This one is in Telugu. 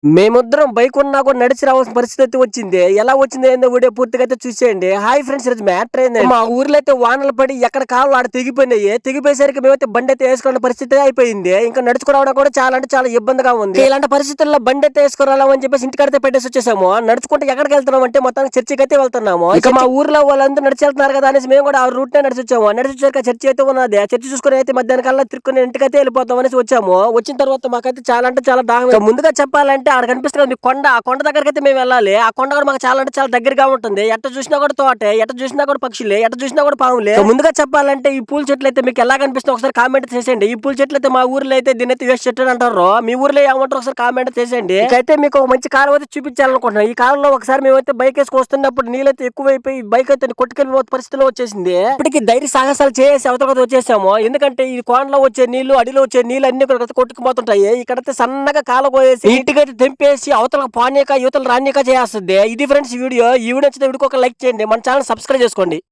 మేమిద్దరం బైక్ ఉన్నా కూడా నడిచి రావాల్సిన పరిస్థితి అయితే వచ్చింది. ఎలా వచ్చింది ఏందో వీడియో పూర్తిగా అయితే చూసేయండి. హాయ్ ఫ్రెండ్స్, ఈరోజు మ్యాటర్ ఏందంటే మా ఊర్లో అయితే వానలు పడి ఎక్కడ కాళ్ళు ఆడ తెగిపోయినాయి. తెగిపోయేసరికి మేమైతే బండి అయితే వేసుకున్న పరిస్థితి అయిపోయింది. ఇంకా నడుచుకురావడం కూడా చాలా అంటే చాలా ఇబ్బందిగా ఉంది. ఇలాంటి పరిస్థితుల్లో బండి అయితే వేసుకురావాలని చెప్పేసి ఇంటికడితే పెట్టేసి వచ్చేసాము. నడుచుకుంటే ఎక్కడికి వెళ్తున్నాం అంటే మొత్తానికి చర్చికి అయితే వెళ్తున్నాము. ఇక మా ఊర్లో వాళ్ళందరూ నడిచి వెళ్తున్నారు కదా అనేసి మేము కూడా ఆ రూట్ నడిచి వచ్చాము. నడిచి వచ్చాక చర్చి అయితే ఉన్నది. ఆ చర్చి చూసుకుని అయితే మధ్యాహ్నం కల్లా తిరుక్కుని ఇంటికైతే వెళ్ళిపోతాం అనేసి వచ్చాము. వచ్చిన తర్వాత మాకైతే చాలా అంటే చాలా దాహం. ఇక ముందుగా చెప్పాలంటే ఆడ కనిపిస్తుంది కదా మీకు కొండ, ఆ కొండ దగ్గరికి అయితే మేము వెళ్ళాలి. ఆ కొండ కూడా మాకు చాలా అంటే చాలా దగ్గరగా ఉంటుంది. ఎట్ట చూసినా కూడా తోటే, ఎట్ట చూసినా కూడా పక్షులే, ఎట్ట చూసినా కూడా పాములే. ఇక ముందుగా చెప్పాలంటే ఈ పూల చెట్లు అయితే మీకు ఎలా కనిపిస్తుంది ఒకసారి కామెంట్ చేసేయండి. ఈ పూల చెట్లు అయితే మా ఊర్లో అయితే దీని అయితే వేస్ట్ చెట్టు అని అంటారు. మీ ఊర్లో ఏమంటారు ఒకసారి కామెంట్ చేసేయండి. అయితే మీకు ఒక మంచి కాలం అయితే చూపించాలనుకుంటున్నాను. ఈ కాలంలో ఒకసారి మేమైతే బైక్ వేసుకు వస్తున్నప్పుడు నీళ్ళైతే ఎక్కువైపోయి బైక్ అయితే కొట్టుకెళ్ళిన పరిస్థితిలో వచ్చేసింది. ఇప్పటికి ధైర్య సాహసాలు చేసి అవతల వచ్చేసాము. ఎందుకంటే ఈ కోనలో వచ్చే నీళ్లు, అడిలో వచ్చే నీళ్లు అన్ని కూడా కొట్టుకుపోతుంటాయి. ఇక్కడైతే సన్నగా కాల పోయేసి నీట్గా అయితే తెంపేసి అవతల పానీయక యువతలు రానియక చేస్తుంది. ఇది ఫ్రెండ్స్ వీడియో. ఈ వీడియో నచ్చితే వీడికి ఒక లైక్ చేయండి. మన ఛానల్ సబ్స్క్రైబ్ చేసుకోండి.